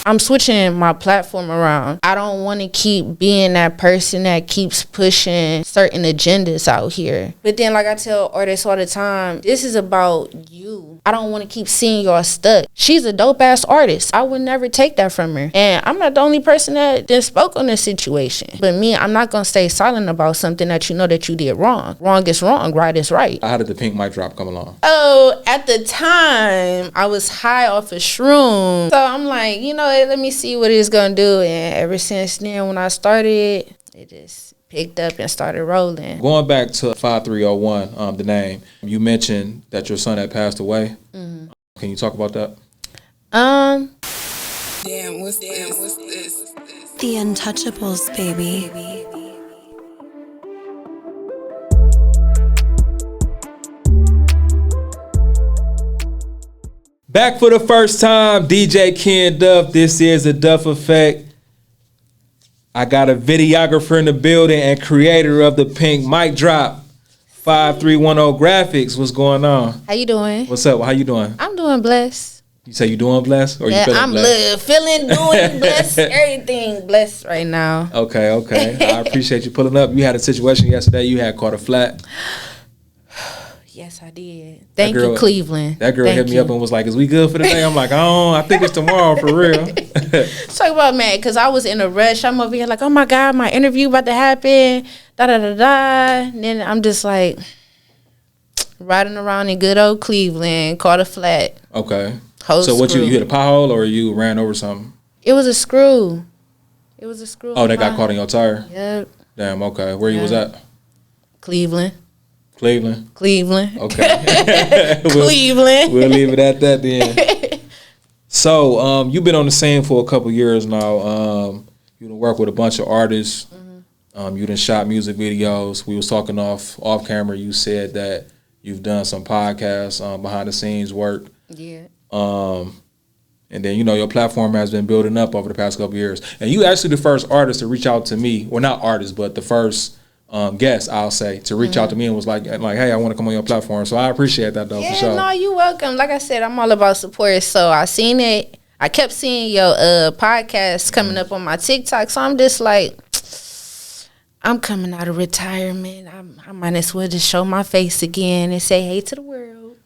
I'm switching my platform around. I don't want to keep being that person that keeps pushing certain agendas out here. But then, like I tell artists all the time, this is about you. I don't want to keep seeing y'all stuck. She's a dope ass artist. I would never take that from her. And I'm not the only person that spoke on this situation. But me, I'm not going to stay silent about something that you know that you did wrong. Wrong is wrong, right is right. How did the pink mic drop come along? Oh, at the time, I was high off of shrooms. So I'm like, you know, let me see what it's going to do. And ever since then, when I started, it just picked up and started rolling. Going back to 5301, the name, you mentioned that your son had passed away. Mm-hmm. Can you talk about that? Damn, what's this? The Untouchables, baby. Back for the first time, DJ Ken Duff. This is the Duff Effect. I got a videographer in the building and creator of the pink mic drop, 5310 Graphics. What's going on? How you doing? What's up? How you doing? I'm doing blessed. You say you doing blessed? Or yeah, you feeling I'm blessed? doing blessed, everything blessed right now. Okay. I appreciate you pulling up. You had a situation yesterday. You had caught a flat. Yes, I did. Thank you, Cleveland. That girl hit me up and was like, is we good for the day? I'm like, I think it's tomorrow for real. Talk about, man, because I was in a rush. I'm over here like, oh, my God, my interview about to happen, da-da-da-da. And then I'm just like riding around in good old Cleveland, caught a flat. Okay. So what, you hit a pothole or you ran over something? It was a screw. Oh, they got caught in your tire? Yep. Damn, okay. Where you was at? Cleveland. Okay. Cleveland. We'll leave it at that then. So, you've been on the scene for a couple years now. You done work with a bunch of artists. Mm-hmm. You done shot music videos. We was talking off camera. You said that you've done some podcasts, behind the scenes work. Yeah. And then, your platform has been building up over the past couple years. And you actually the first artist to reach out to me. Well, not artist, but the first guest, I'll say, to reach out to me and was like, hey, I want to come on your platform. So I appreciate that, though, for sure. No, you're welcome. Like I said, I'm all about support. So I seen it. I kept seeing your podcast coming up on my TikTok. So I'm just like, I'm coming out of retirement. I might as well just show my face again and say hey to the world.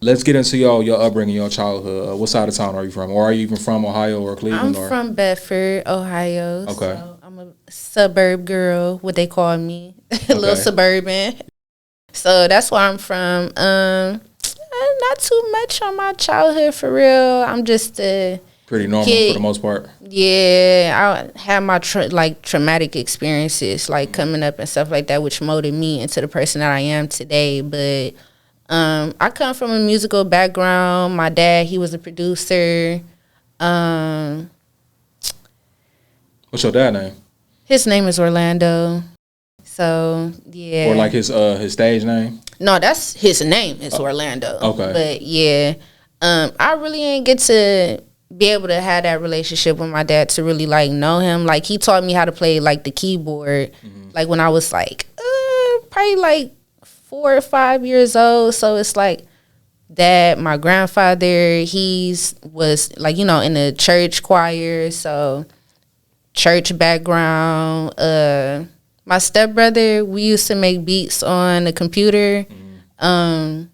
Let's get into your upbringing, your childhood. What side of town are you from? Or are you even from Ohio or Cleveland? I'm from Bedford, Ohio. Okay. So I'm a suburb girl, what they call me. A little suburban. So that's where I'm from. Not too much on my childhood for real. I'm just a pretty normal kid. For the most part. Yeah, I had my traumatic experiences, like coming up and stuff like that, which molded me into the person that I am today. But I come from a musical background. My dad, he was a producer. What's your dad's name? His name is Orlando. So, yeah. Or like his stage name? No, that's his name. It's Orlando. Okay. But, yeah, I really ain't get to be able to have that relationship with my dad to really, like, know him. Like, he taught me how to play, like, the keyboard, like, when I was, like, probably, like, 4 or 5 years old. So it's like that. My grandfather, was like, in the church choir, so church background. My stepbrother, we used to make beats on the computer, and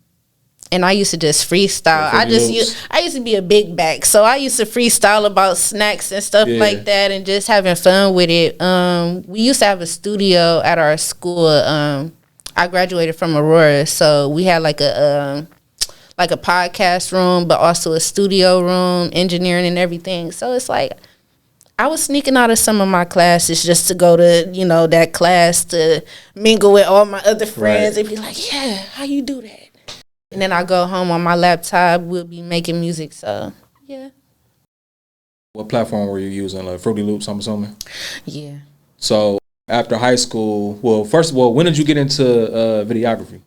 I used to just freestyle. I used to be a big back, so I used to freestyle about snacks and stuff like that, and just having fun with it. We used to have a studio at our school. I graduated from Aurora, so we had like a podcast room, but also a studio room, engineering and everything. So it's like I was sneaking out of some of my classes just to go to, that class to mingle with all my other friends and be like, yeah, how you do that? And then I go home on my laptop, we'll be making music, so yeah. What platform were you using? Like Fruity Loops, I'm assuming? Yeah. So after high school, well, first of all, when did you get into videography?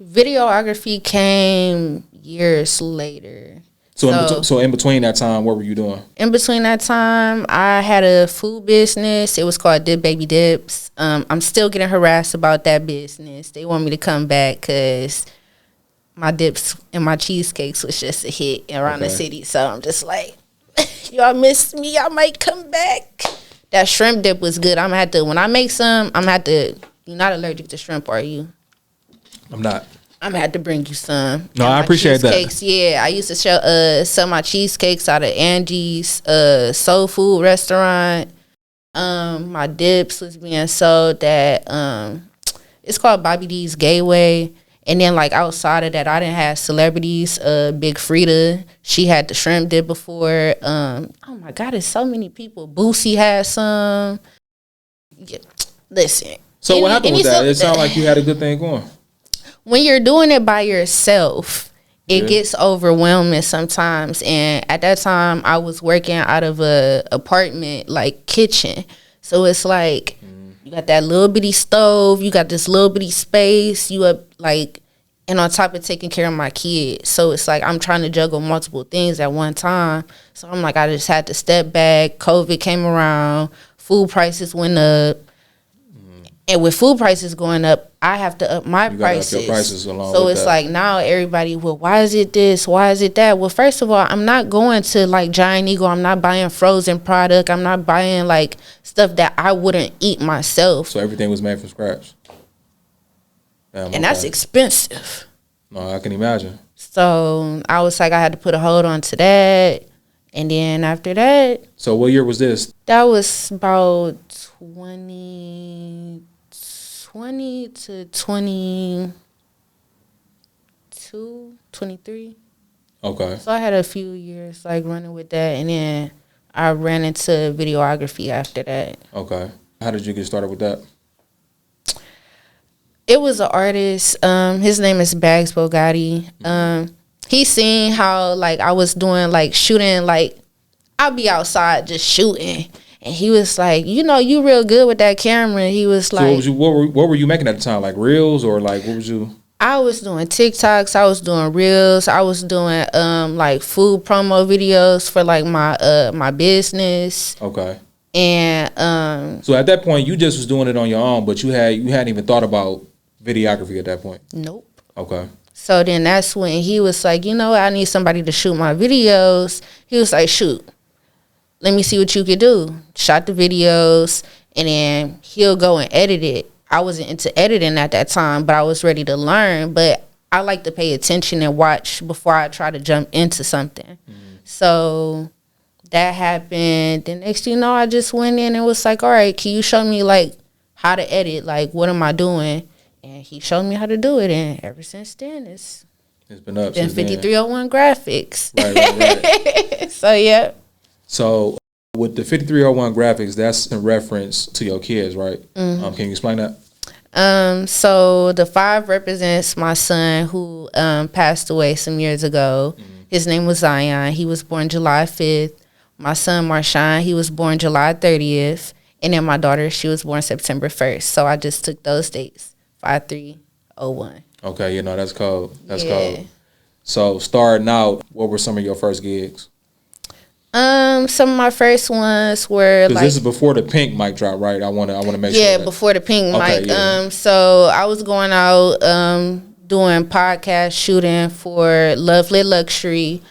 Videography came years later. So in between that time, what were you doing? In between that time, I had a food business. It was called Dip Baby Dips. I'm still getting harassed about that business. They want me to come back because my dips and my cheesecakes was just a hit around the city. So I'm just like, y'all miss me, I might come back. That shrimp dip was good. I'm gonna have to, when I make some, I'm gonna have to, you're not allergic to shrimp, are you? I'm not. I'm gonna have to bring you some. No, And I my appreciate that. cheesecakes, yeah, I used to sell my cheesecakes out of Angie's soul food restaurant. My dips was being sold at it's called Bobby D's Gateway. And then like outside of that, I didn't have celebrities. Big Frida, she had the shrimp dip before. Oh my God, there's so many people. Boosie had some. Yeah, listen. So what happened with that? It sounded like you had a good thing going. When you're doing it by yourself, it Yeah. gets overwhelming sometimes. And at that time, I was working out of a apartment like kitchen, so it's like you got that little bitty stove, you got this little bitty space, you up like, and on top of taking care of my kids, so it's like I'm trying to juggle multiple things at one time. So I'm like, I just had to step back. COVID came around, food prices went up. And with food prices going up, I have to up my prices. Up your prices along so with it's that. like now everybody, well, why is it this? Why is it that? Well, first of all, I'm not going to like Giant Eagle. I'm not buying frozen product. I'm not buying like stuff that I wouldn't eat myself. So everything was made from scratch. Damn, And that's okay. expensive. No, I can imagine. So I was like, I had to put a hold on to that. And then after that, So what year was this? that was about 20 to 22, 23. Okay. So I had a few years like running with that, and then I ran into videography after that. Okay. How did you get started with that? It was an artist. His name is Bags Bogatti. He seen how like I was doing like shooting, like I'll be outside just shooting. And he was like, you know, you real good with that camera. He was So like, what were you making at the time? Like reels or like what was you? I was doing TikToks, I was doing reels, I was doing like food promo videos for like my business. Okay. And So at that point you just was doing it on your own, but you hadn't even thought about videography at that point. nope. Okay. So then that's when he was like, you know, I need somebody to shoot my videos. He was like, shoot, let me see what you could do. Shot the videos, and then he'll go and edit it. I wasn't into editing at that time, but I was ready to learn. But I like to pay attention and watch before I try to jump into something. So that happened. The next thing you know, I just went in and was like, all right, can you show me like how to edit? Like, what am I doing? And he showed me how to do it. And ever since then, it's Been up been since then. 5301 graphics. Right. So, yeah. So with the 5301 graphics, that's in reference to your kids, right? Can you explain that? So the 5 represents my son who passed away some years ago. His name was Zion. He was born July 5th. My son Marshawn, he was born July 30th. And then my daughter, she was born September 1st. So I just took those dates, 5301. Okay, you know, that's cold. That's Yeah. cold. So starting out, what were some of your first gigs? Some of my first ones were Because like, this is before the pink mic drop, right? I want to make sure. yeah, that- before the pink Okay, mic. yeah. So I was going out doing podcast shooting for Lovely Luxury.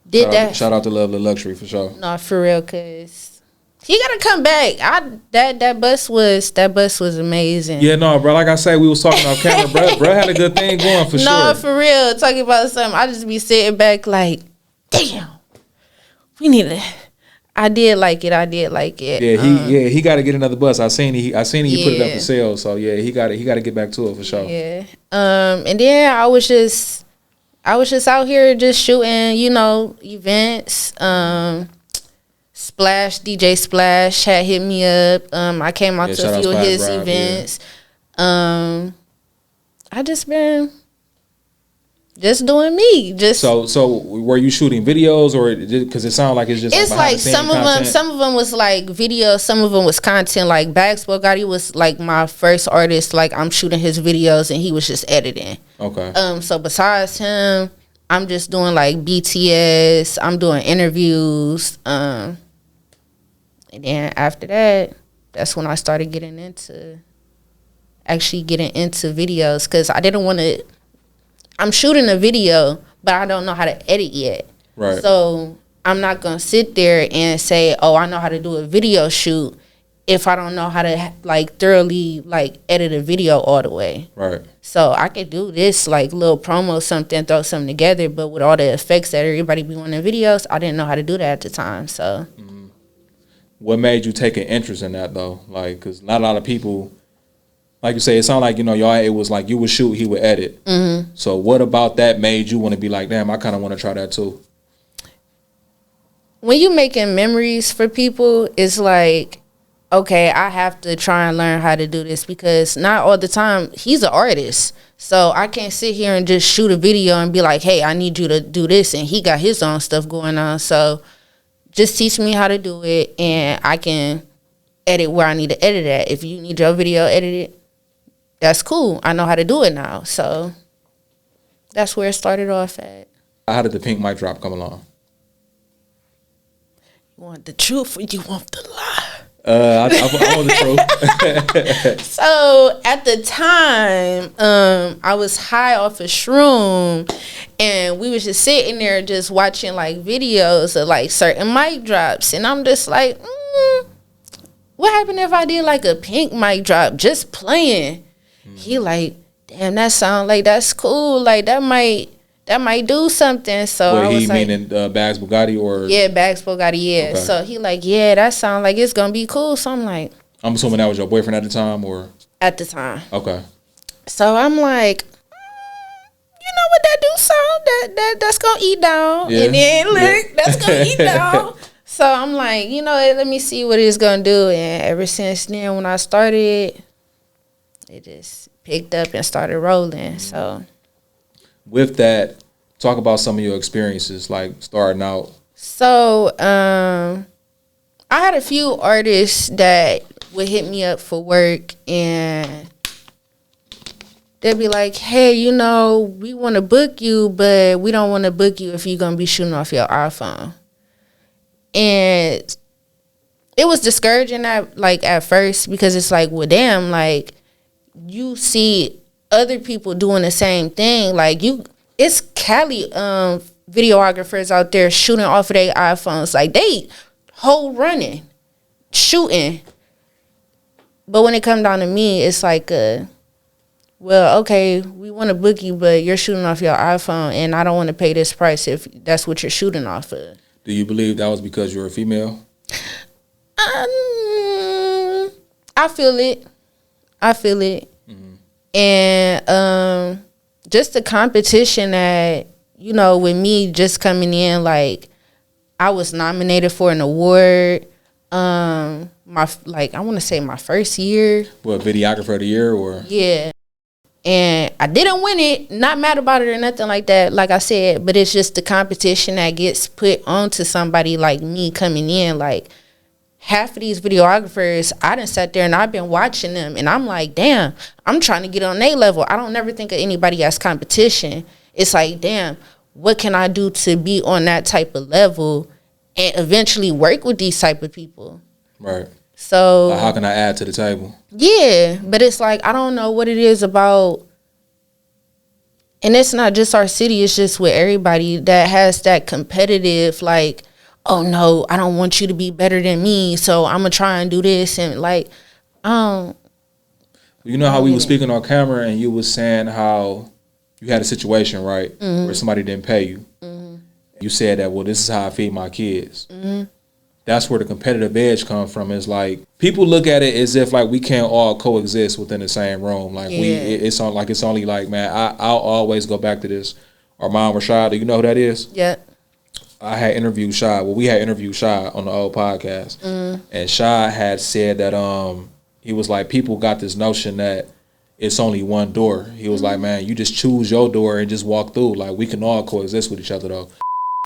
Did that? Shout out to Lovely Luxury for sure. No, for real, cause he gotta come back. That bus was amazing. Yeah, no, bro. Like I say, we was talking off camera, bro had a good thing going for No, sure. for real. Talking about something, I just be sitting back like, damn, we need it. I did like it. Yeah, he got to get another bus. I seen he put it up Yeah. for sale. So yeah, he got to get back to it for sure. Yeah. And then I was just out here just shooting, you know, events. Splash, DJ Splash had hit me up. I came out Yeah, to shout a out few of Splash his Drive, events. I just been just doing me. Just So were you shooting videos or because it sounded like it's just it's behind like the scene some of content? them was like videos, some of them was content. Like Bags Bogatti was like my first artist. Like I'm shooting his videos and he was just editing. Okay. So besides him, I'm just doing like BTS. I'm doing interviews. And then after that, that's when I started getting into videos because I didn't want to. I'm shooting a video, but I don't know how to edit yet. Right. So I'm not gonna sit there and say, oh, I know how to do a video shoot if I don't know how to like thoroughly like edit a video all the way. Right. So I could do this like little promo something, throw something together, but with all the effects that everybody be wanting in videos, I didn't know how to do that at the time. So what made you take an interest in that though? Like, because not a lot of people, like you say, it sounded like, you know, y'all, it was like you would shoot, he would edit. Mm-hmm. So what about that made you want to be like, damn, I kind of want to try that too? When you making memories for people, it's like, okay, I have to try and learn how to do this because not all the time, he's an artist. So I can't sit here and just shoot a video and be like, hey, I need you to do this. And he got his own stuff going on. So just teach me how to do it and I can edit where I need to edit at. If you need your video edited, that's cool. I know how to do it now. So that's where it started off at. How did the pink mic drop come along? You want the truth or you want the lie? I want the truth. So at the time, I was high off a shroom, and we was just sitting there just watching like videos of like certain mic drops, and I'm just like, what happened if I did like a pink mic drop just playing? He like, damn, that sound like that's cool, like that might do something. So Wait, I was he like, meaning Bags Bugatti or? Yeah, Bags Bugatti, yeah. Okay. So he like, yeah, that sound like it's gonna be cool. So I'm like, I'm assuming that was your boyfriend at the time, or? At the time. Okay. So I'm like, you know what that do sound? That's gonna eat down. Yeah. And then look, that's gonna eat down. So I'm like, you know, let me see what it's gonna do. And ever since then, when I started, it just picked up and started rolling. So with that, talk about some of your experiences, like starting out. So I had a few artists that would hit me up for work and they'd be like, hey, you know, we want to book you, but we don't want to book you if you're going to be shooting off your iPhone. And it was discouraging at first because it's like, well, damn, like you see other people doing the same thing. Like it's Cali videographers out there shooting off of their iPhones. Like they whole running, shooting. But when it come down to me, it's like, well, okay, we want to book you, but you're shooting off your iPhone, and I don't want to pay this price if that's what you're shooting off of. Do you believe that was because you're a female? I feel it. Mm-hmm. And just the competition that, you know, with me just coming in, like I was nominated for an award. I want to say my first year. What, videographer of the year or? Yeah. And I didn't win it. Not mad about it or nothing like that, like I said. But it's just the competition that gets put onto somebody like me coming in. Like half of these videographers, I done sat there and I've been watching them. And I'm like, damn, I'm trying to get on their level. I don't never think of anybody as competition. It's like, damn, what can I do to be on that type of level and eventually work with these type of people? Right. So like how can I add to the table? Yeah, but it's like I don't know what it is about, and it's not just our city, it's just with everybody that has that competitive, like, oh no, I don't want you to be better than me, so I'm gonna try and do this. And like, you know how we were speaking on camera and you was saying how you had a situation, right, where somebody didn't pay you. You said that, well, this is how I feed my kids. That's where the competitive edge comes from. Is like people look at it as if like we can't all coexist within the same room. Like it's only like, man, I'll always go back to this. Armand Rashad, do you know who that is? Yeah. I had interviewed Shy. Well, we had interviewed Shy on the old podcast, and Shy had said that he was like, people got this notion that it's only one door. He was like, man, you just choose your door and just walk through. Like we can all coexist with each other though.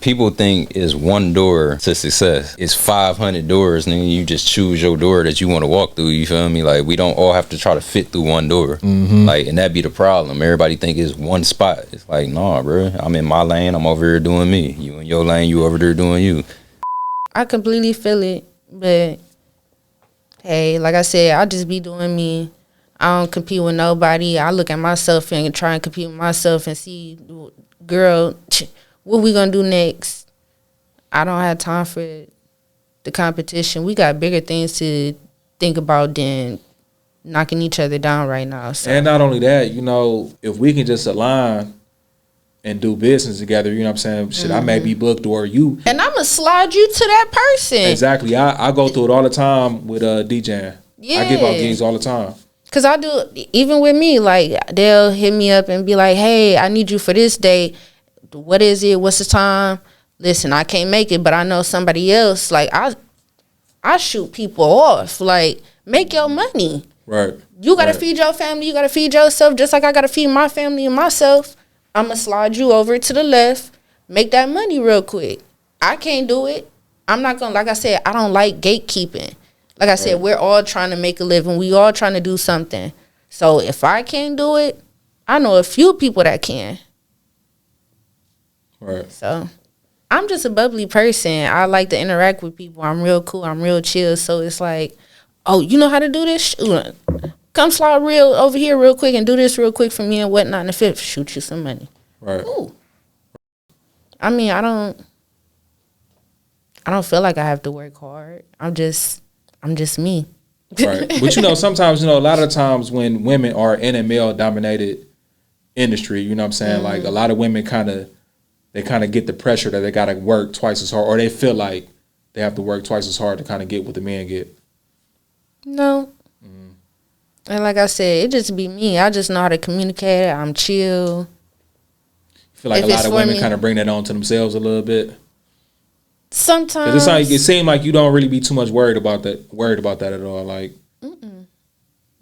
People think it's one door to success. It's 500 doors, and then you just choose your door that you want to walk through. You feel me? Like we don't all have to try to fit through one door. Like, and that be the problem. Everybody think it's one spot. It's like, nah, bro. I'm in my lane. I'm over here doing me. You in your lane. You over there doing you. I completely feel it, but hey, like I said, I just be doing me. I don't compete with nobody. I look at myself and try and compete with myself and see, girl, what we gonna do next? I don't have time for the competition. We got bigger things to think about than knocking each other down right now. So. And not only that, you know, if we can just align and do business together, you know what I'm saying? Shit, I may be booked or you. And I'm going to slide you to that person. Exactly. I go through it all the time with DJing. Yeah. I give out gigs all the time. Because I do, even with me, like, they'll hit me up and be like, hey, I need you for this day. What is it? What's the time? Listen, I can't make it, but I know somebody else. Like, I shoot people off. Like, make your money. Right. You got to feed your family. You got to feed yourself just like I got to feed my family and myself. I'm going to slide you over to the left. Make that money real quick. I can't do it. I'm not going to, like I said, I don't like gatekeeping. Like I said, we're all trying to make a living. We all trying to do something. So if I can't do it, I know a few people that can. Right. So I'm just a bubbly person. I like to interact with people. I'm real cool. I'm real chill. So it's like, oh, you know how to do this? Come slide real over here real quick and do this real quick for me and whatnot. And the fifth, shoot you some money. Right. Ooh. I mean, I don't feel like I have to work hard. I'm just me. Right. But, you know, sometimes, you know, a lot of times when women are in a male-dominated industry, you know what I'm saying? Like, a lot of women kind of get the pressure that they got to work twice as hard, or they feel like they have to work twice as hard to kind of get what the men get. No. And like I said, it just be me. I just know how to communicate. I'm chill. I feel like a lot of women kind of bring that on to themselves a little bit. Sometimes. It seems like you don't really be too much worried about that at all. Like,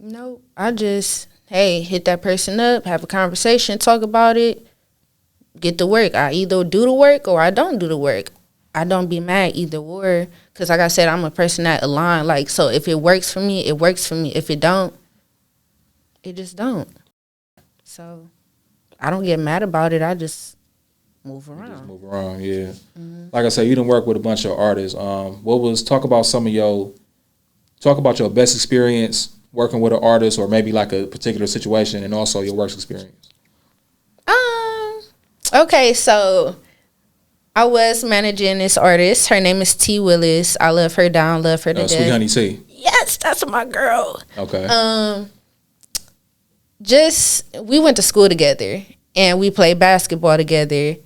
No, I just, hey, hit that person up, have a conversation, talk about it, get to work. I either do the work or I don't do the work. I don't be mad either or. Because like I said, I'm a person that align. Like, so if it works for me, it works for me. If it don't, it just don't. So I don't get mad about it. I just move around. Yeah. Like I said, you done work with a bunch of artists. Talk about your best experience working with an artist, or maybe like a particular situation, and also your work experience. Okay, so I was managing this artist. Her name is T. Willis. I love her down, love her to death. Sweet Honey T. Yes, that's my girl. Okay. We went to school together and we played basketball together,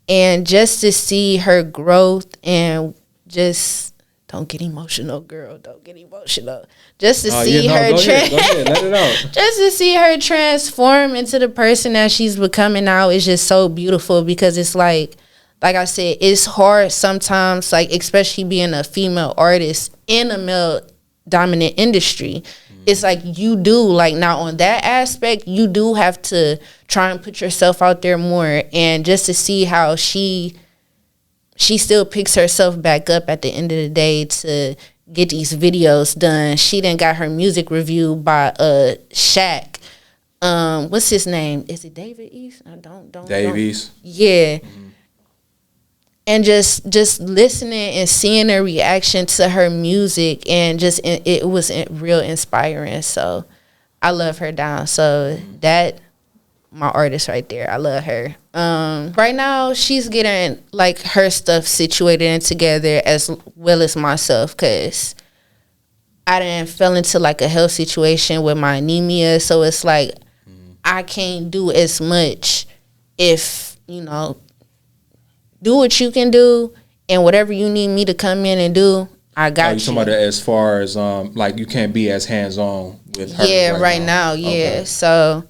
and just to see her growth and just don't get emotional, girl. Don't get emotional. Just to see her go ahead, let it out. Just to see her transform into the person that she's becoming now is just so beautiful, because it's like I said, it's hard sometimes, like especially being a female artist in a male dominant industry. It's like you do, like now on that aspect, you do have to try and put yourself out there more, and just to see how she still picks herself back up at the end of the day to get these videos done. She then got her music reviewed by Shaq. What's his name? Is it David East? I don't. Davies. Yeah. And just listening and seeing her reaction to her music, and just it was real inspiring. So I love her down. So that my artist right there, I love her. Right now she's getting like her stuff situated and together as well as myself, because I done fell into like a health situation with my anemia. So it's like I can't do as much. If do what you can do, and whatever you need me to come in and do, I got you. You talking about that as far as like you can't be as hands on with her? Yeah, right now. Yeah. Okay. So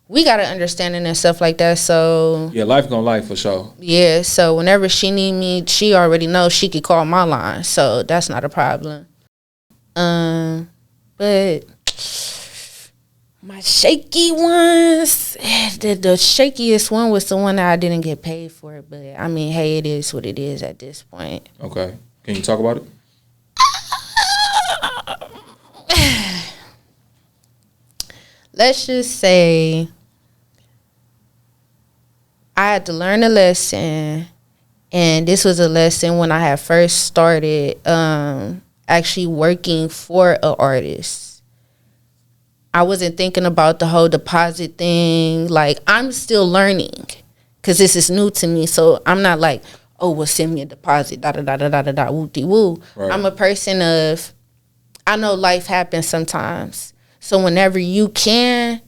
we gotta understand and stuff like that. So yeah, life gonna life for sure. Yeah. So whenever she need me, she already knows she could call my line. So that's not a problem. But my shaky ones, the shakiest one was the one that I didn't get paid for. But I mean, hey, it is what it is at this point. Okay. Can you talk about it? Let's just say I had to learn a lesson, and this was a lesson when I had first started actually working for an artist. I wasn't thinking about the whole deposit thing. Like, I'm still learning because this is new to me. So I'm not like, oh, well, send me a deposit, da da da da da da da, woo de woo. Right. I'm a person of, I know life happens sometimes. So whenever you can,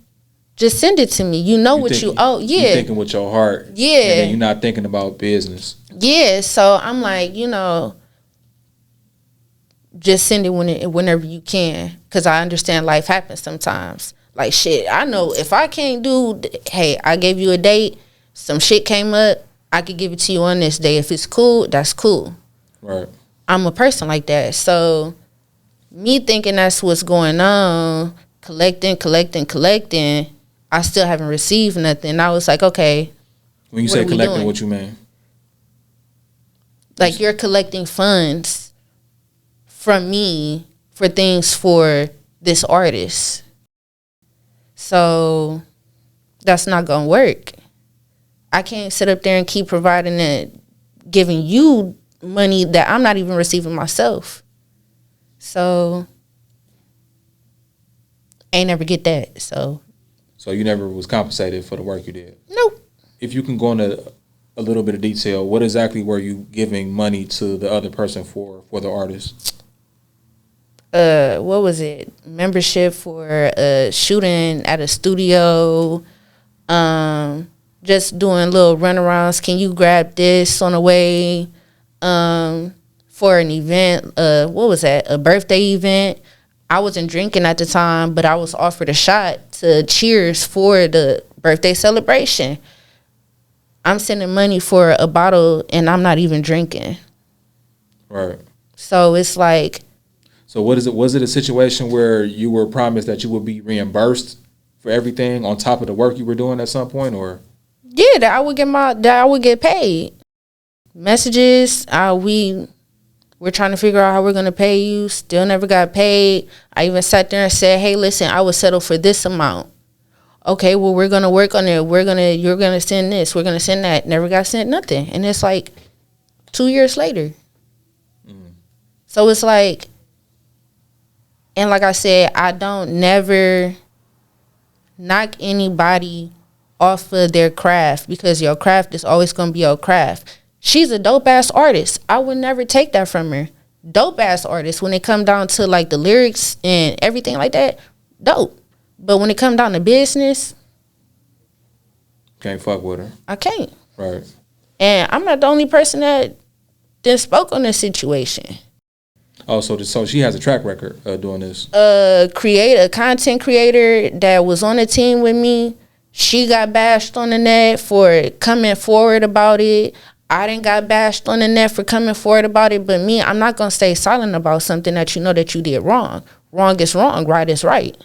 just send it to me. You know what you owe. Yeah. You're thinking with your heart. Yeah. And then you're not thinking about business. Yeah. So I'm like, just send it whenever you can. Because I understand life happens sometimes. Like, shit, I know if I can't do, hey, I gave you a date, some shit came up, I could give it to you on this day. If it's cool, that's cool. Right. I'm a person like that. So me thinking that's what's going on, collecting, I still haven't received nothing. I was like, okay. When you say collecting, what you mean? Like, you're collecting funds from me for things for this artist. So that's not going to work. I can't sit up there and keep providing it, giving you money that I'm not even receiving myself. So ain't never get that. So you never was compensated for the work you did? Nope. If you can go into a little bit of detail, what exactly were you giving money to the other person for the artist? What was it? Membership for shooting at a studio. Just doing little runarounds. Can you grab this on the way? For an event. What was that? A birthday event. I wasn't drinking at the time, but I was offered a shot to cheers for the birthday celebration. I'm sending money for a bottle and I'm not even drinking. Right. So it's like. So what is it? Was it a situation where you were promised that you would be reimbursed for everything on top of the work you were doing at some point, or? Yeah, that I would get paid. Messages, we're trying to figure out how we're gonna pay you. Still never got paid. I even sat there and said, hey, listen, I would settle for this amount. Okay, well, we're gonna work on it. You're gonna send this. We're gonna send that. Never got sent nothing. And it's like 2 years later. So it's like, and like I said, I don't never knock anybody off of their craft, because your craft is always gonna be your craft. She's a dope ass artist. I would never take that from her. Dope ass artist. When it come down to like the lyrics and everything like that, dope. But when it come down to business, can't fuck with her. I can't. Right. And I'm not the only person that spoke on this situation. Oh, so she has a track record of doing this. A content creator that was on the team with me, she got bashed on the net for coming forward about it. I didn't got bashed on the net for coming forward about it. But me, I'm not going to stay silent about something that you know that you did wrong. Wrong is wrong. Right is right.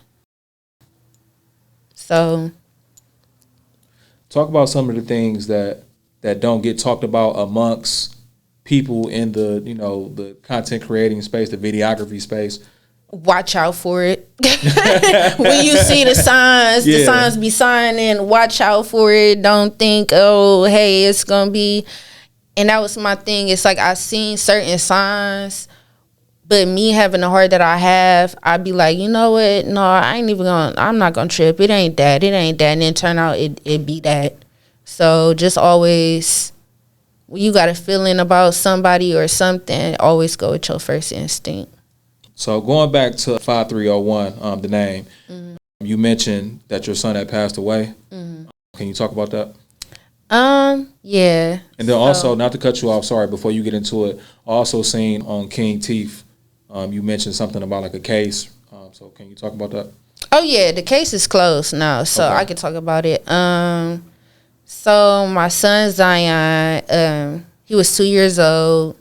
So. Talk about some of the things that don't get talked about amongst people in the, the content creating space, the videography space. Watch out for it. When you see the signs, the signs be signing, watch out for it. Don't think, oh, hey, it's going to be. And that was my thing. It's like I seen certain signs, but me having the heart that I have, I'd be like, you know what? No, I'm not going to trip. It ain't that. And then turn out it be that. So just always, when you got a feeling about somebody or something, always go with your first instinct. So going back to 5301, the name, you mentioned that your son had passed away. Can you talk about that? Yeah. And then also, not to cut you off, sorry, before you get into it, also seen on King Teeth, you mentioned something about like a case. So can you talk about that? Oh yeah, the case is closed now, so okay. I can talk about it. So my son Zion, he was 2 years old.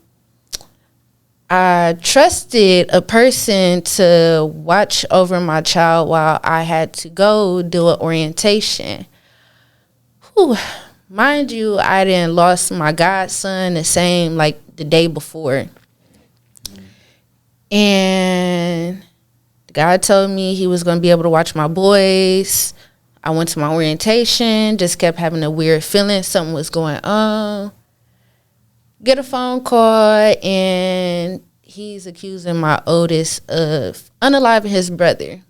I trusted a person to watch over my child while I had to go do an orientation. Whew. Mind you, I done lost my godson the day before. And God told me he was going to be able to watch my boys. I went to my orientation, just kept having a weird feeling something was going on. Get a phone call, and he's accusing my oldest of unaliving his brother.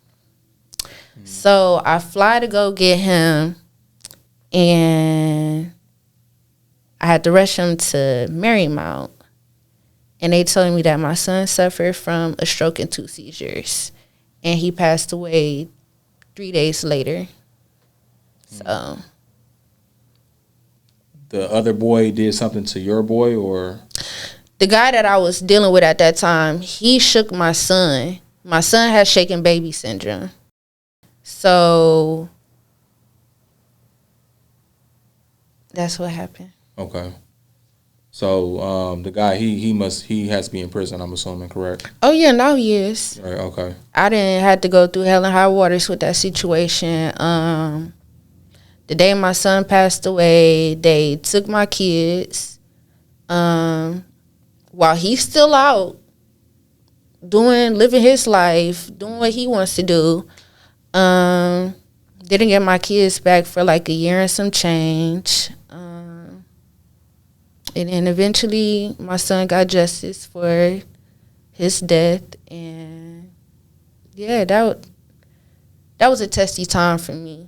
So I fly to go get him, and I had to rush him to Marymount. And they told me that my son suffered from a stroke and 2 seizures. And he passed away 3 days later. So. The other boy did something to your boy, or? The guy that I was dealing with at that time, he shook my son. My son has shaken baby syndrome. So that's what happened. Okay. So the guy, he has to be in prison, I'm assuming, correct? Oh yeah, now he is. Right, okay. I didn't have to go through hell and high waters with that situation. The day my son passed away, they took my kids. While he's still out living his life, doing what he wants to do. Didn't get my kids back for like a year and some change. And then eventually my son got justice for his death. And yeah, that was a testy time for me.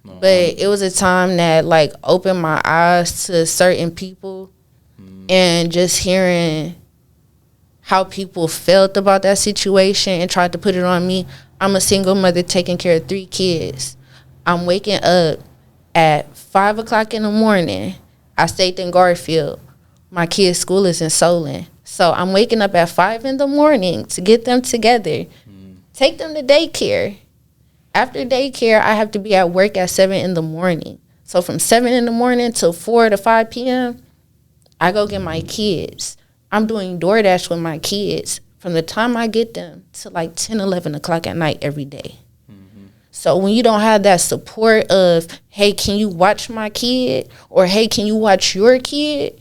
But it was a time that like opened my eyes to certain people, and just hearing how people felt about that situation and tried to put it on me. I'm a single mother taking care of 3 kids. I'm waking up at 5 o'clock in the morning. I stayed in Garfield. My kids' school is in Solon. So I'm waking up at 5 in the morning to get them together, take them to daycare. After daycare, I have to be at work at 7 in the morning. So from 7 in the morning till 4 to 5 p.m., I go get my kids. I'm doing DoorDash with my kids from the time I get them to like 10, 11 o'clock at night every day. So when you don't have that support of, hey, can you watch my kid? Or, hey, can you watch your kid?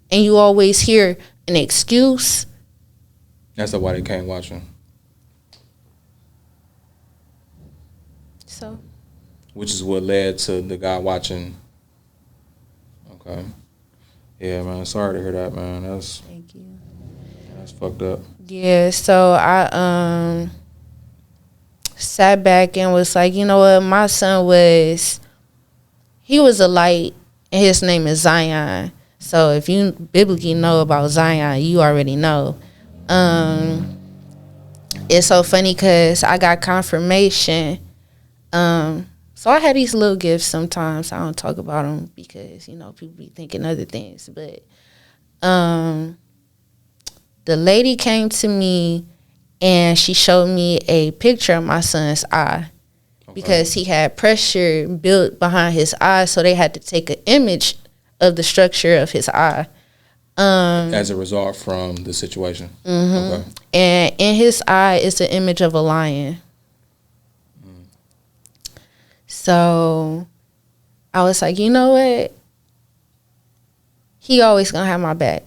And you always hear an excuse. That's why they can't watch him. So. Which is what led to the guy watching. Okay. Yeah, man. Sorry to hear that, man. Thank you. That's fucked up. Yeah, so I sat back and was like, you know what, my son was a light, and his name is Zion. So if you biblically know about Zion, you already know. It's so funny because I got confirmation. So I had these little gifts sometimes. I don't talk about them because, people be thinking other things. But the lady came to me and she showed me a picture of my son's eye. Okay. Because he had pressure built behind his eye, so they had to take an image of the structure of his eye. As a result from the situation. Mm-hmm. Okay. And in his eye is the image of a lion. So I was like, you know what? He always gonna have my back.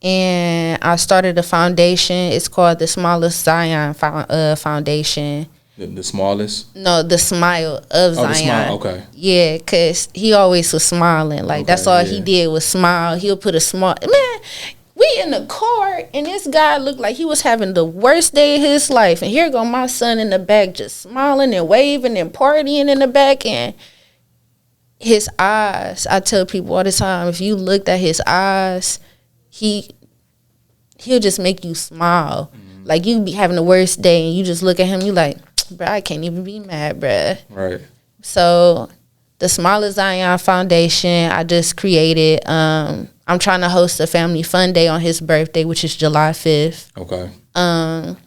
And I started a foundation. It's called the Smallest Zion Foundation. The smallest? No, the Smile of Zion. The smile, okay. Yeah, because he always was smiling. Like, that's all he did was smile. He'll put a smile. Man, we in the car, and this guy looked like he was having the worst day of his life. And here go my son in the back just smiling and waving and partying in the back. And his eyes, I tell people all the time, if you looked at his eyes, he'll just make you smile. Mm-hmm. Like, you be having the worst day, and you just look at him, you like, bruh, I can't even be mad, bruh. Right. So the Smallest Zion Foundation, I just created. I'm trying to host a family fun day on his birthday, which is July 5th. Okay. And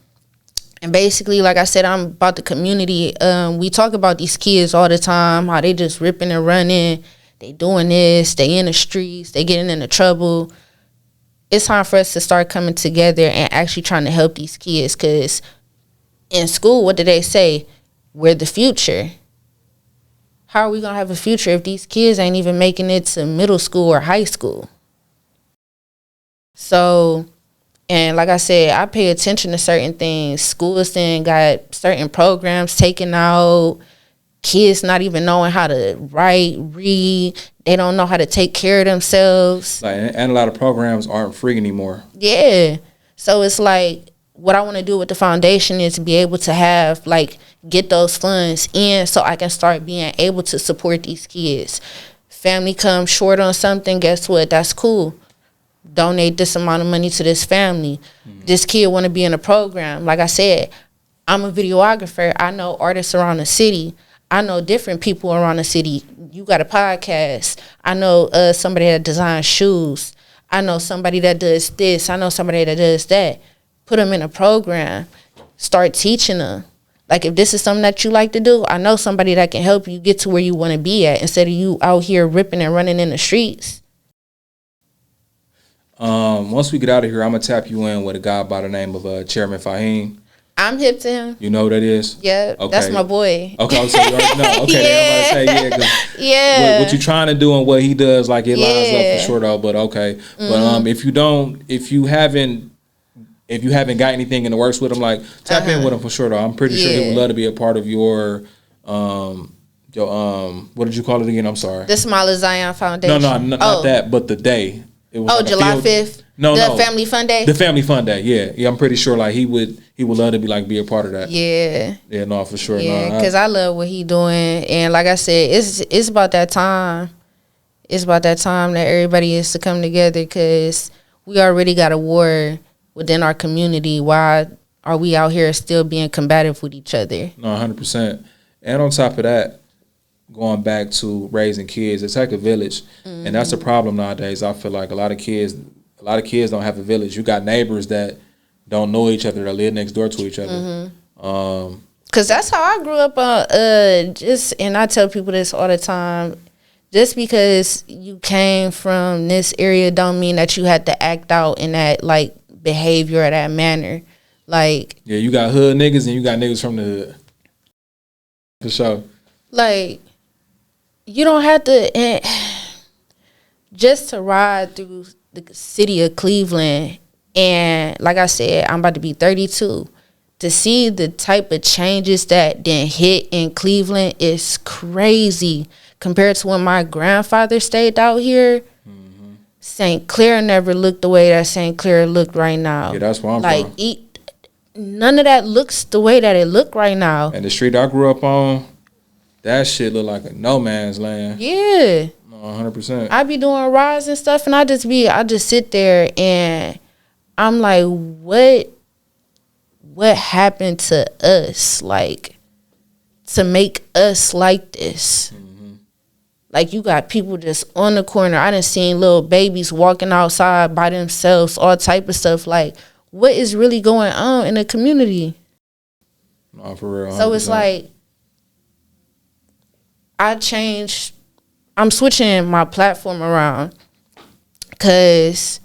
basically, like I said, I'm about the community. We talk about these kids all the time, how they just ripping and running. They doing this. They in the streets. They getting into trouble. It's time for us to start coming together and actually trying to help these kids, because in school, what do they say? We're the future. How are we going to have a future if these kids ain't even making it to middle school or high school? So, and like I said, I pay attention to certain things. Schools then got certain programs taken out. Kids not even knowing how to write, read. They don't know how to take care of themselves. And a lot of programs aren't free anymore. Yeah. So it's like, what I want to do with the foundation is be able to have, like, get those funds in so I can start being able to support these kids. family comes short on something, guess what? That's cool. Donate this amount of money to this family. This kid want to be in a program. Like I said, I'm a videographer. I know artists around the city. I know different people around the city. You got a podcast. I know somebody that designs shoes. I know somebody that does this. I know somebody that does that. Put them in a program. Start teaching them. Like, if this is something that you like to do, I know somebody that can help you get to where you want to be at instead of you out here ripping and running in the streets. Once we get out of here, I'm going to tap you in with a guy by the name of Chairman Fahim. I'm hip to him. You know who that is? Yeah, okay. That's my boy. Okay, so you already know. Okay, yeah. I'm about to say, yeah. What you trying to do and what he does, like, it lines up for sure, though. But okay, but if you haven't got anything in the works with him, like, tap in with him for sure, though. I'm pretty sure he would love to be a part of your what did you call it again? I'm sorry. The Smile of Zion Foundation. No, not that, but the day. It was like July 5th. The Family Fun Day. The Family Fun Day. Yeah. I'm pretty sure like he would love to be a part of that. Yeah. Yeah, no, for sure. Yeah, because I love what he doing, and like I said, it's about that time. It's about that time that everybody is to come together, because we already got a war within our community. Why are we out here still being combative with each other? No, 100%. And on top of that, going back to raising kids, it takes a village, and that's a problem nowadays. I feel like a lot of kids don't have a village. You got neighbors that don't know each other, that live next door to each other. Cause that's how I grew up. And I tell people this all the time. Just because you came from this area don't mean that you had to act out in that like behavior or that manner. Like, yeah, you got hood niggas and you got niggas from the hood. For sure. Like, you don't have to just to ride through the city of Cleveland, and like I said, I'm about to be 32. To see the type of changes that then hit in Cleveland is crazy compared to when my grandfather stayed out here. St. Clair never looked the way that St. Clair looked right now. Yeah, that's where I'm from. None of that looks the way that it look right now. And the street I grew up on, that shit look like a no man's land. Yeah. 100%. I be doing rides and stuff, and I just sit there and I'm like, what happened to us, like, to make us like this? Like, you got people just on the corner. I done seen little babies walking outside by themselves, all type of stuff. Like, what is really going on in the community? No, for real. 100%. So it's like, I'm switching my platform around because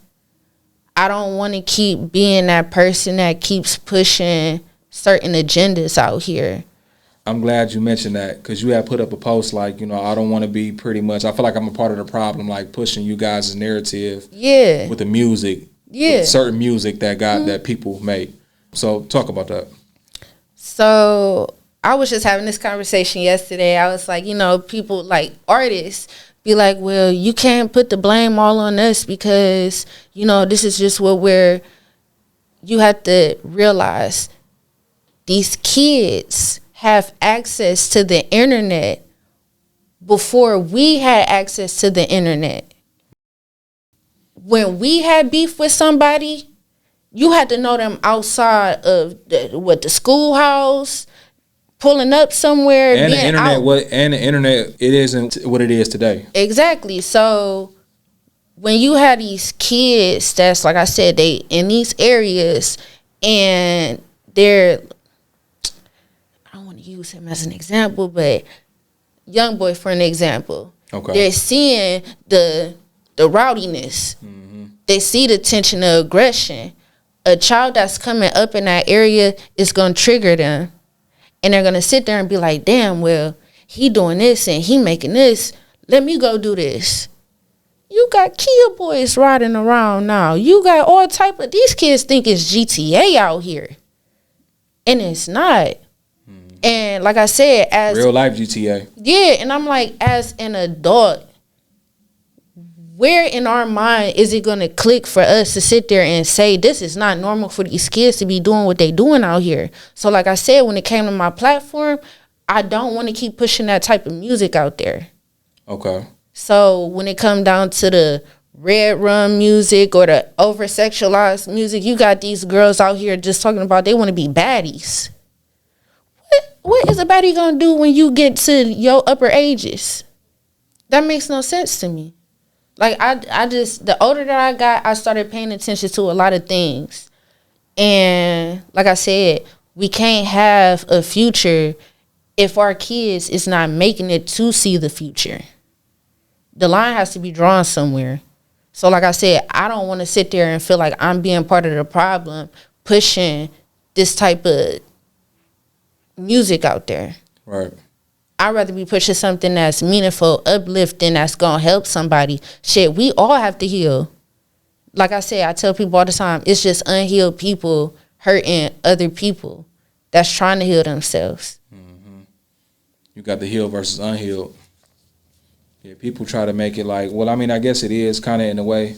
I don't want to keep being that person that keeps pushing certain agendas out here. I'm glad you mentioned that, because you had put up a post like, I don't want to be pretty much, I feel like I'm a part of the problem, like pushing you guys' narrative. Yeah. With the music. Yeah. With certain music that that people make. So talk about that. So I was just having this conversation yesterday. I was like, people like artists be like, well, you can't put the blame all on us because, this is just you have to realize these kids have access to the internet before we had access to the internet. When we had beef with somebody, you had to know them outside of the schoolhouse, pulling up somewhere, and being the internet, it isn't what it is today. Exactly. So when you have these kids that's, like I said, they in these areas and they're, I don't want to use him as an example, but young boy for an example. Okay. They're seeing the rowdiness. They see the tension of aggression. A child that's coming up in that area is going to trigger them. And they're going to sit there and be like, damn, well, he doing this and he making this. Let me go do this. You got Kia boys riding around now. You got all type of, these kids think it's GTA out here. And it's not. And like I said, as real life GTA. Yeah, and I'm like, as an adult, where in our mind is it going to click for us to sit there and say, this is not normal for these kids to be doing what they doing out here? So like I said, when it came to my platform, I don't want to keep pushing that type of music out there. Okay. So when it come down to the red rum music or the over sexualized music, you got these girls out here just talking about they want to be baddies. What is a baddie gonna do when you get to your upper ages? That makes no sense to me. Like I just, the older that I got, I started paying attention to a lot of things. And like I said, we can't have a future if our kids is not making it to see the future. The line has to be drawn somewhere. So like I said, I don't want to sit there and feel like I'm being part of the problem pushing this type of music out there. Right. I'd rather be pushing something that's meaningful, uplifting, that's going to help somebody. Shit, we all have to heal. Like I said, I tell people all the time, it's just unhealed people hurting other people that's trying to heal themselves. Mm-hmm. You got the healed versus unhealed. Yeah, people try to make it like, well, I mean, I guess it is kind of in a way,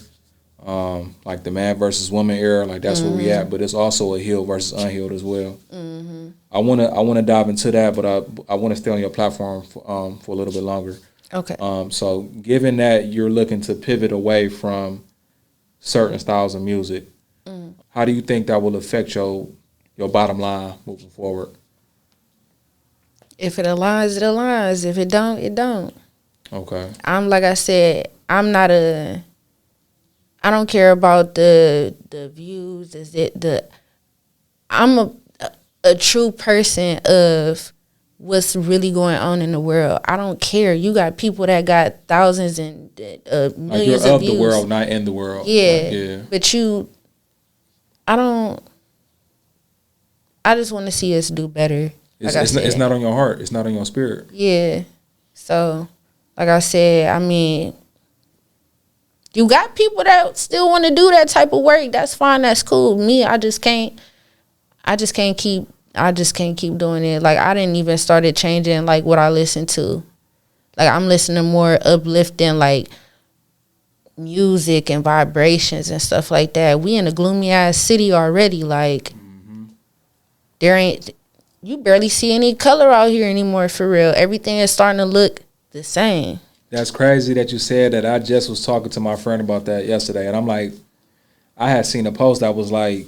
like the man versus woman era, like that's where we at. But it's also a healed versus unhealed as well. Mm-hmm. I wanna dive into that, but I want to stay on your platform for a little bit longer. Okay. So given that you're looking to pivot away from certain styles of music, how do you think that will affect your bottom line moving forward? If it aligns, it aligns. If it don't, it don't. Okay. I'm like I said, I don't care about the views. I'm a true person of what's really going on in the world. I don't care. You got people that got thousands and millions like you're of of views. the world, not in the world. Yeah. Like, yeah. But I just want to see us do better. It's not on your heart. It's not on your spirit. Yeah. So, like I said, I mean, you got people that still want to do that type of work. That's fine. That's cool. Me, I just can't keep doing it. Like, I didn't even started changing like what I listen to. Like, I'm listening to more uplifting like music and vibrations and stuff like that. We in a gloomy ass city already. Like, you barely see any color out here anymore for real. Everything is starting to look the same. That's crazy that you said that. I just was talking to my friend about that yesterday, and I'm like, I had seen a post that was like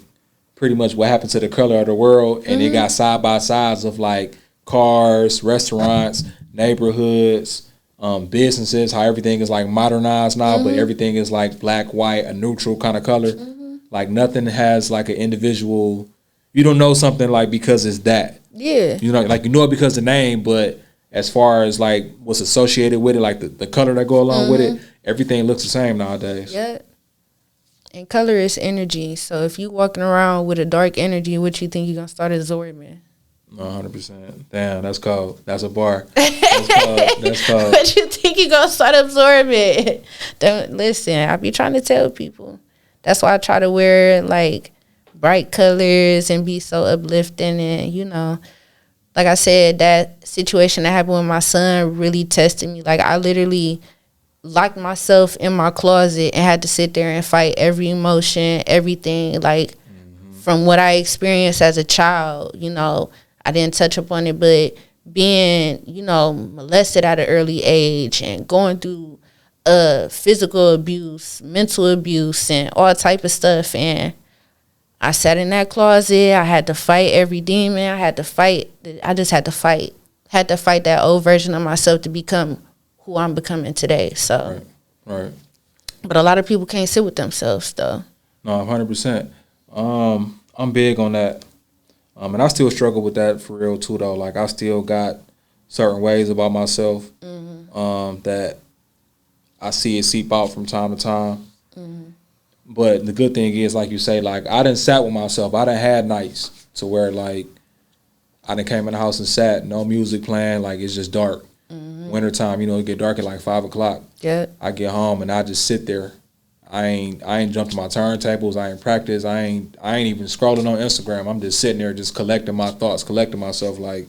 pretty much what happened to the color of the world, and it got side by sides of like cars, restaurants, neighborhoods, businesses, how everything is like modernized now, but everything is like black, white, a neutral kind of color. Like nothing has like an individual. You don't know something like because it's that. Yeah. You know, like you know it because of the name, but as far as like what's associated with it, like the color that go along with it, everything looks the same nowadays. Yeah. And color is energy. So if you walking around with a dark energy, what you think you're gonna start absorbing? 100%. Damn, that's cold. That's a bar. That's cold. That's cold. What you think you gonna start absorbing? Don't listen. I be trying to tell people. That's why I try to wear like bright colors and be so uplifting. And you know, like I said, that situation that happened with my son really tested me. Like I literally locked myself in my closet and had to sit there and fight every emotion, everything. Like from what I experienced as a child, you know, I didn't touch upon it, but being, you know, molested at an early age and going through physical abuse, mental abuse, and all type of stuff. And I sat in that closet. I had to fight every demon. I just had to fight. Had to fight that old version of myself to become who I'm becoming today. So, right. But a lot of people can't sit with themselves, though. No, 100%. I'm big on that. And I still struggle with that for real too, though. Like I still got certain ways about myself that I see it seep out from time to time. But the good thing is, like you say, like I done sat with myself. I done had nights to where like I done came in the house and sat, no music playing, like it's just dark. Wintertime, you know, it get dark at like 5 o'clock. Yeah. I get home and I just sit there. I ain't jumped to my turntables. I ain't practiced. I ain't even scrolling on Instagram. I'm just sitting there, just collecting my thoughts, collecting myself, like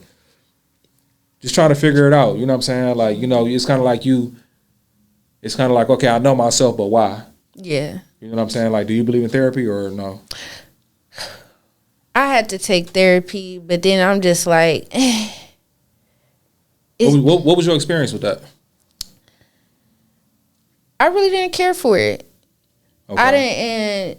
just trying to figure it out. You know what I'm saying? Like, you know, it's kind of like, okay, I know myself, but why? Yeah. You know what I'm saying? Like, do you believe in therapy or no? I had to take therapy, but then I'm just like, what was your experience with that? I really didn't care for it. Okay. I didn't, and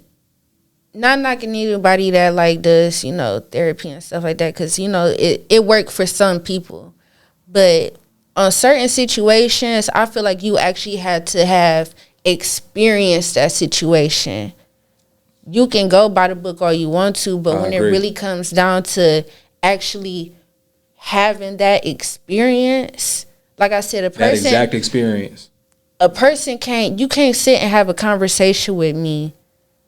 not knocking anybody that like does, you know, therapy and stuff like that, because, you know, it worked for some people. But on certain situations, I feel like you actually had to have experienced that situation. You can go by the book all you want to, but when it really comes down to actually having that experience, like I said, that exact experience. A person you can't sit and have a conversation with me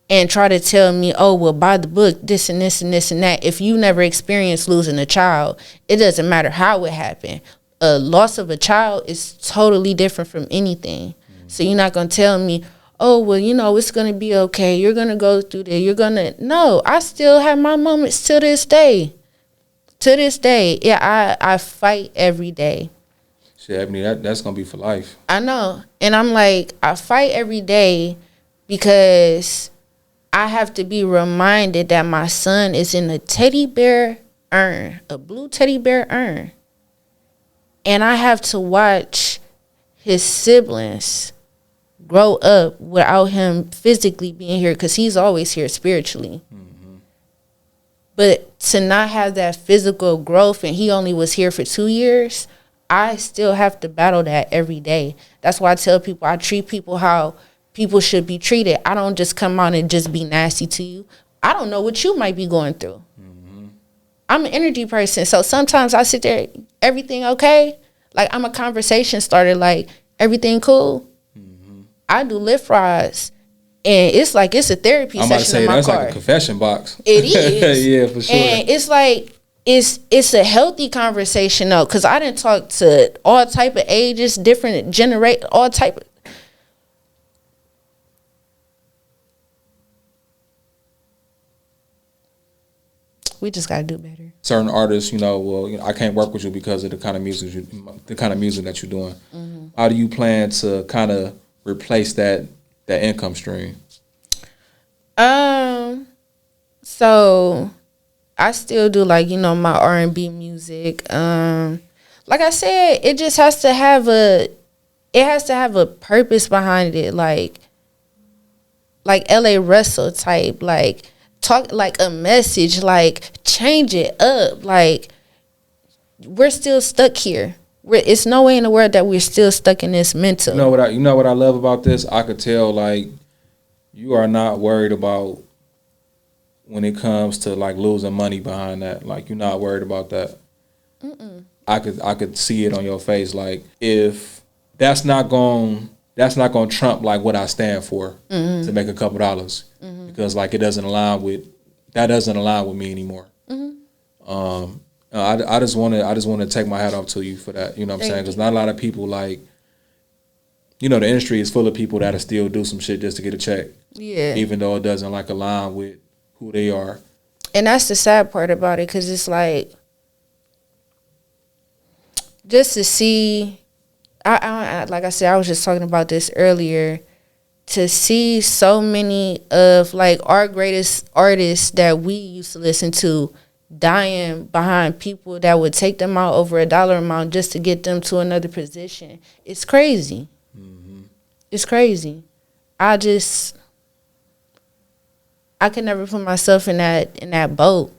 and try to tell me, oh, well, by the book, this and this and this and that. If you never experienced losing a child, it doesn't matter how it happened. A loss of a child is totally different from anything. So you're not going to tell me, oh, well, you know, it's going to be okay. You're going to go through there. You're going to. No, I still have my moments to this day. To this day. Yeah, I fight every day. Shit, I mean, that's going to be for life. I know. And I'm like, I fight every day because I have to be reminded that my son is in a teddy bear urn, a blue teddy bear urn. And I have to watch his siblings grow up without him physically being here, because he's always here spiritually. Mm-hmm. But to not have that physical growth, and he only was here for 2 years, I still have to battle that every day. That's why I tell people I treat people how people should be treated. I don't just come on and just be nasty to you. I don't know what you might be going through. Mm-hmm. I'm an energy person, so sometimes I sit there, everything okay? Like, I'm a conversation starter, like, everything cool? Mm-hmm. I do lift rides, and it's like it's a therapy session in my car. I'm about to say, that's like a confession box. It is. Yeah, for sure. And it's like, it's a healthy conversation, though, because I didn't talk to all type of ages, different all type of. We just gotta do better. Certain artists, you know, well, you know, I can't work with you because of the kind of music that you're doing. Mm-hmm. How do you plan to kind of replace that income stream? So I still do, like, you know, my R&B music. Like I said, it just has to have a purpose behind it, like LA Russell type, like talk like a message, like change it up. Like, we're still stuck here. It's no way in the world that we're still stuck in this mental. You know what I love about this? I could tell, like, you are not worried about when it comes to, like, losing money behind that. Like, you're not worried about that. Mm-mm. I could see it on your face. Like, if that's not going to trump, like, what I stand for, mm-hmm. to make a couple dollars, mm-hmm. because, like, it doesn't align with me anymore. Mm-hmm. I just want to take my hat off to you for that. You know what I'm saying? Because not a lot of people, like, you know, the industry is full of people that'll still do some shit just to get a check. Yeah. Even though it doesn't, like, align with who they are. And that's the sad part about it, because it's like, just to see, I like I said, I was just talking about this earlier, to see so many of, like, our greatest artists that we used to listen to dying behind people that would take them out over $1 amount just to get them to another position. It's crazy. Mm-hmm. It's crazy. I could never put myself in that boat,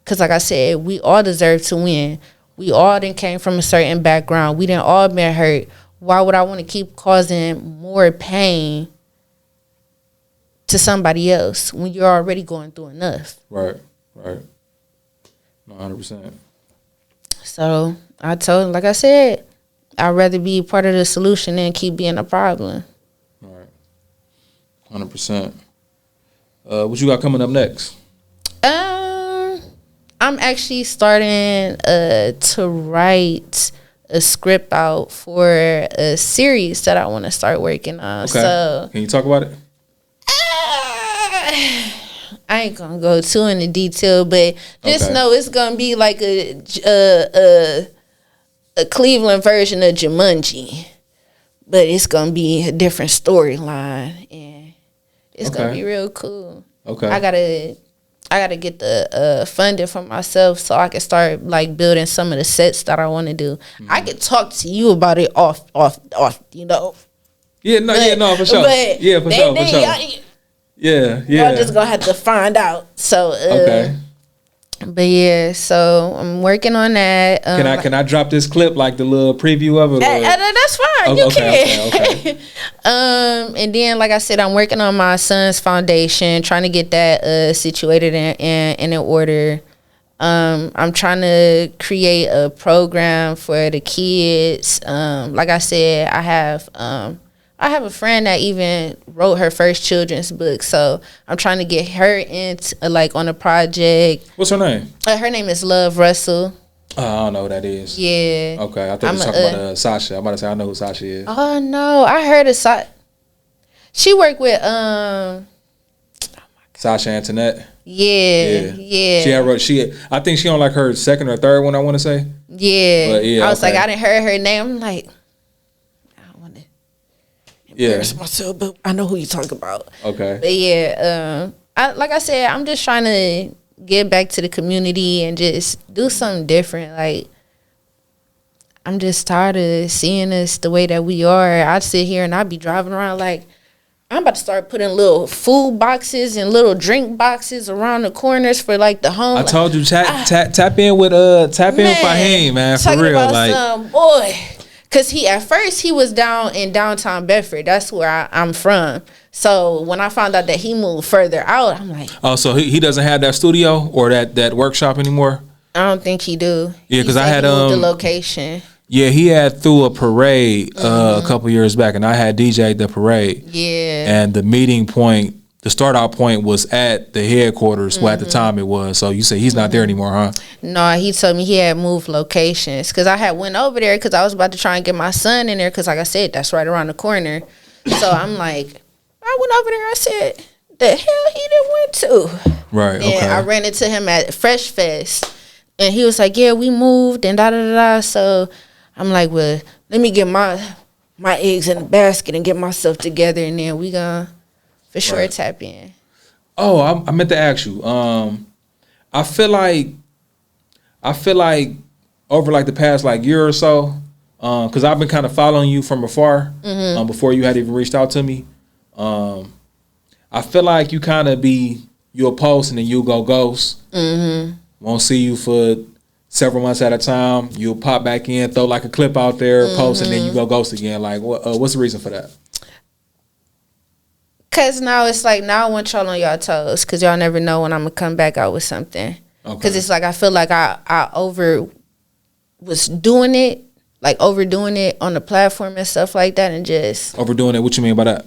because, like I said, we all deserve to win. We all done came from a certain background. We done all been hurt. Why would I want to keep causing more pain to somebody else when you're already going through enough? Right. 100%. So I told him, like I said, I'd rather be part of the solution than keep being a problem. Right. 100%. What you got coming up next? I'm actually starting to write a script out for a series that I want to start working on. Okay. So, can you talk about it? I ain't gonna go too into detail, but just know it's gonna be like a Cleveland version of Jumanji, but it's gonna be a different storyline, and it's gonna be real cool. Okay, I gotta get the funding for myself so I can start, like, building some of the sets that I want to do. Mm-hmm. I could talk to you about it off, you know. No, for sure. But Yeah, for sure. Yeah. Y'all just gonna have to find out. So Okay. But yeah, so I'm working on that. Can I drop this clip, like the little preview of it? That's fine. You can. Okay. And then, like I said, I'm working on my son's foundation, trying to get that situated and in order. I'm trying to create a program for the kids. Like I said, I have a friend that even wrote her first children's book, so I'm trying to get her into on a project. What's her name? Her name is Love Russell. I don't know who that is. Yeah. Okay, I thought you were talking about Sasha. I'm about to say I know who Sasha is. Oh no, I heard of Sasha. She worked with Sasha Antoinette. Yeah. I think she on like her second or third one, I want to say. Yeah. But yeah, I was like, I didn't hear her name. I'm like, I don't want to embarrass myself, but I know who you talk about. Okay. But yeah, like I said, I'm just trying to get back to the community and just do something different. Like, I'm just tired of seeing us the way that we are. I'd sit here and I'd be driving around like, I'm about to start putting little food boxes and little drink boxes around the corners for like the home. I told you tap in with Fahim, man, for real. Like, some boy, cause at first he was down in downtown Bedford. That's where I'm from. So when I found out that he moved further out, I'm like, oh, so he doesn't have that studio or that workshop anymore? I don't think he do. Yeah, because I had the location. Yeah, he had threw a parade a couple years back, and I had DJ'd the parade. Yeah. And the meeting point, the start out point was at the headquarters, where at the time it was. So you say he's not there anymore, huh? No, he told me he had moved locations because I had went over there because I was about to try and get my son in there because, like I said, that's right around the corner. So I'm like, I went over there. I said, the hell he done went to? Right. And okay. I ran into him at Fresh Fest, and he was like, yeah, we moved and da da da da. So I'm like, well, let me get my eggs in the basket and get myself together, and then we gonna for sure tap in. Oh, I meant to ask you. I feel like over like the past like year or so, because I've been kind of following you from afar before you had even reached out to me. I feel like you kind of you'll post and then you'll go ghost. Won't see you for several months at a time. You'll pop back in, throw like a clip out there, post, and then you go ghost again. Like, what's the reason for that? Cause now it's like, now I want y'all on y'all toes, cause y'all never know when I'm gonna come back out with something. Okay. Cause it's like I feel like I was doing it, like overdoing it on the platform and stuff like that, and just overdoing it. What you mean by that?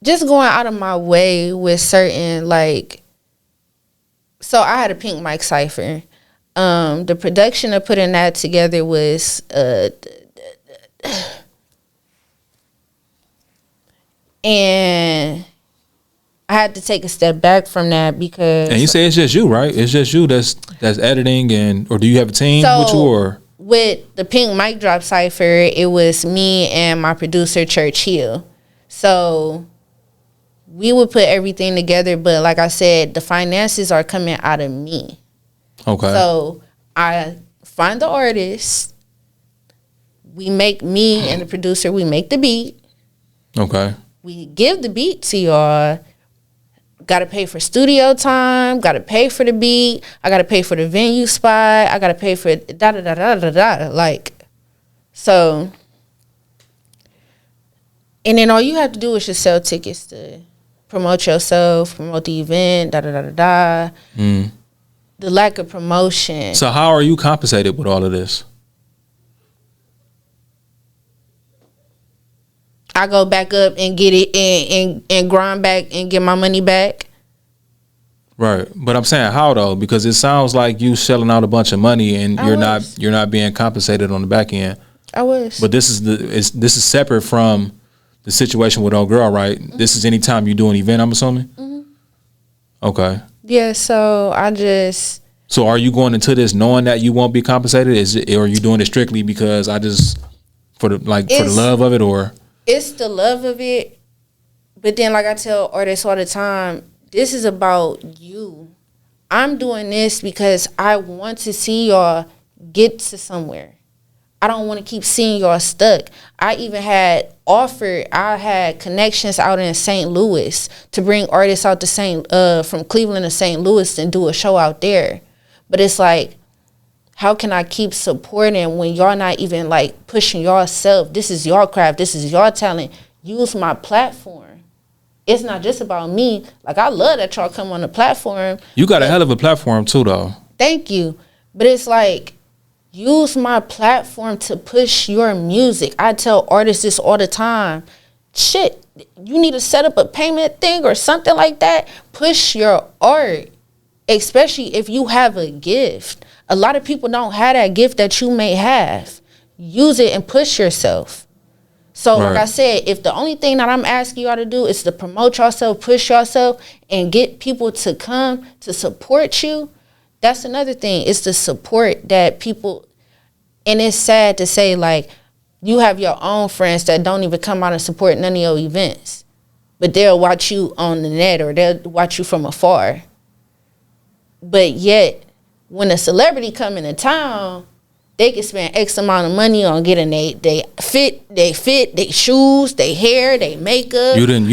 Just going out of my way with certain like. So I had a Pink Mike cipher. The production of putting that together was and I had to take a step back from that because. And you say it's just you, right? It's just you that's editing, or do you have a team with you, or? With the Pink Mic Drop cipher, it was me and my producer Church Hill. So we would put everything together, but like I said, the finances are coming out of me. Okay. So I find the artist. We make me and the producer. We make the beat. Okay. We give the beat to y'all. Got to pay for studio time. Got to pay for the beat. I got to pay for the venue spot. I got to pay for da da da da da da. Like, so. And then all you have to do is just sell tickets to promote yourself, promote the event, da da da da da. The lack of promotion. So how are you compensated with all of this? I go back up and get it and grind back and get my money back. Right, but I'm saying how though, because it sounds like you selling out a bunch of money and you're not being compensated on the back end. I was, but this is separate from the situation with old girl, right? This is anytime you do an event, I'm assuming. Okay. Yeah, so I just. So are you going into this knowing that you won't be compensated? Or are you doing it strictly because for the love of it, or? It's the love of it, but then like I tell artists all the time, this is about you. I'm doing this because I want to see y'all get to somewhere. I don't want to keep seeing y'all stuck. I even had connections out in St. Louis to bring artists out to from Cleveland to St. Louis and do a show out there. But it's like, how can I keep supporting when y'all not even like pushing yourself? This is your craft. This is your talent. Use my platform. It's not just about me. Like, I love that y'all come on the platform. You got a hell of a platform too, though. Thank you. But it's like, use my platform to push your music. I tell artists this all the time. Shit, you need to set up a payment thing or something like that. Push your art, especially if you have a gift. A lot of people don't have that gift that you may have. Use it and push yourself. So like I said, if the only thing that I'm asking y'all to do is to promote yourself, push yourself, and get people to come to support you, that's another thing. It's the support that people, and it's sad to say, like, you have your own friends that don't even come out and support none of your events, but they'll watch you on the net or they'll watch you from afar. But yet, when a celebrity come into town, they can spend X amount of money on getting they shoes, they hair, they makeup. You done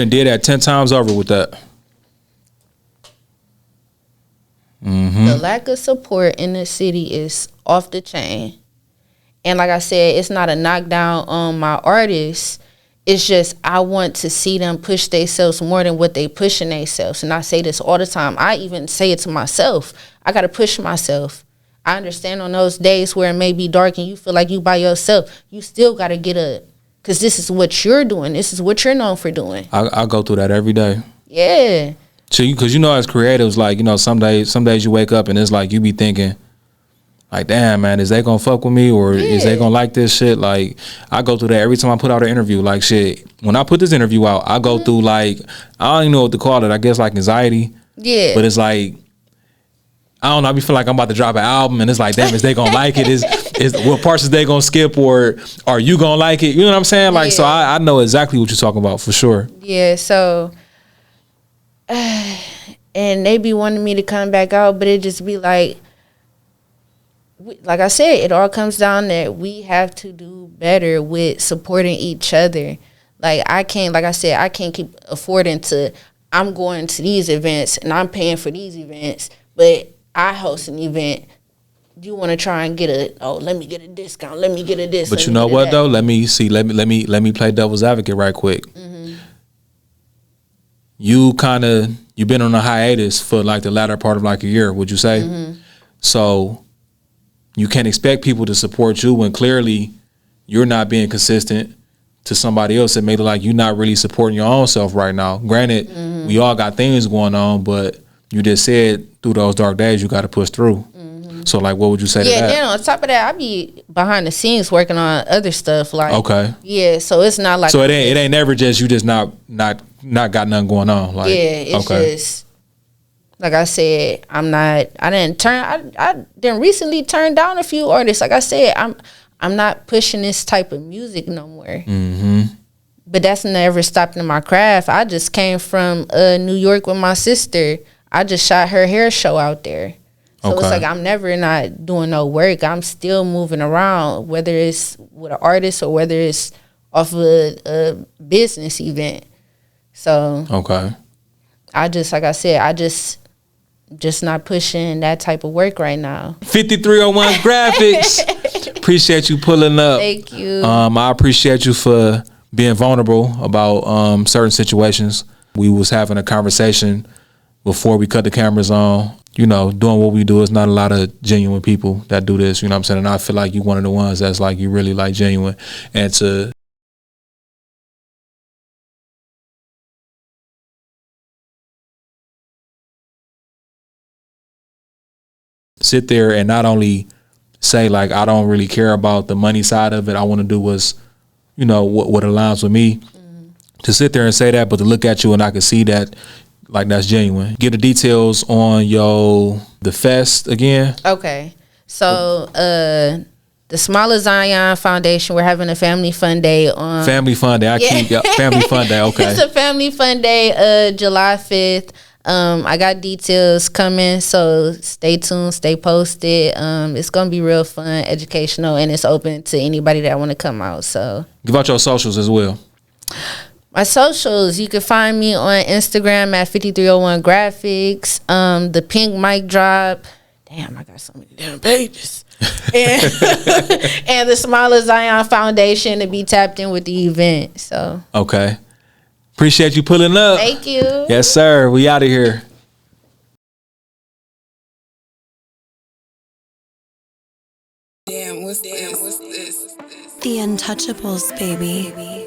did that 10 times over with that. The lack of support in the city is off the chain. And like I said, it's not a knockdown on my artists. It's just I want to see them push themselves more than what they pushing themselves. And I say this all the time. I even say it to myself. I got to push myself. I understand on those days where it may be dark and you feel like you by yourself, you still got to get up. Because this is what you're doing. This is what you're known for doing. I go through that every day. Yeah. So because as creatives, like, some days you wake up and it's like you be thinking, like, damn, man, is they gonna fuck with me or is they gonna like this shit? Like, I go through that every time I put out an interview. Like, shit, when I put this interview out, I go through, like, I don't even know what to call it. I guess like anxiety. Yeah. But it's like, I don't know. I be feel like I'm about to drop an album, and it's like, damn, is they gonna like it? Is what parts is they gonna skip, or are you gonna like it? You know what I'm saying? Like, so I know exactly what you're talking about for sure. Yeah. So, and they be wanting me to come back out, but it just be like I said, it all comes down that we have to do better with supporting each other. Like, I can't keep affording to. I'm going to these events and I'm paying for these events, but I host an event. You want to try and let me get a discount. Let me get a this. But you know what though? Let me play devil's advocate right quick. Mm-hmm. You've been on a hiatus for like the latter part of like a year, would you say? Mm-hmm. So you can't expect people to support you when clearly you're not being consistent to somebody else that made it like you're not really supporting your own self right now. Granted, we all got things going on, but you just said through those dark days you got to push through. Mm-hmm. So like, what would you say to that? Yeah, then on top of that, I be behind the scenes working on other stuff. Like, okay, yeah. So it's not like, so it ain't never just you just not got nothing going on. Like, yeah, it's just like I said, I didn't recently turn down a few artists. Like I said, I'm not pushing this type of music no more. Mm-hmm. But that's never stopped in my craft. I just came from New York with my sister. I just shot her hair show out there. So it's like I'm never not doing no work. I'm still moving around, whether it's with an artist or whether it's off of a business event. So I just, like I said, I just not pushing that type of work right now. 5301 Graphics. Appreciate you pulling up. Thank you. I appreciate you for being vulnerable about certain situations. We was having a conversation before we cut the cameras on. Doing what we do, is not a lot of genuine people that do this. You know what I'm saying? And I feel like you're one of the ones that's like, you really like genuine. And to sit there and not only say like, I don't really care about the money side of it. I want to do what's, what aligns with me. Mm-hmm. To sit there and say that, but to look at you and I can see that, like, that's genuine. Give the details on the fest again. Okay. So the Smaller Zion Foundation, we're having a family fun day on Family Fun Day. Family Fun Day, okay. It's a family fun day, July 5th. I got details coming, so stay tuned, stay posted. It's gonna be real fun, educational, and it's open to anybody that want to come out. So Give out your socials as well. my socials, you can find me on Instagram at 5301GRAPHICS. The pink mic drop. Damn, I got so many damn pages. and, and the Smaller Zion Foundation to be tapped in with the event. So Okay. Appreciate you pulling up. thank you. Yes, sir. We out of here. Damn, what's this? The Untouchables, baby.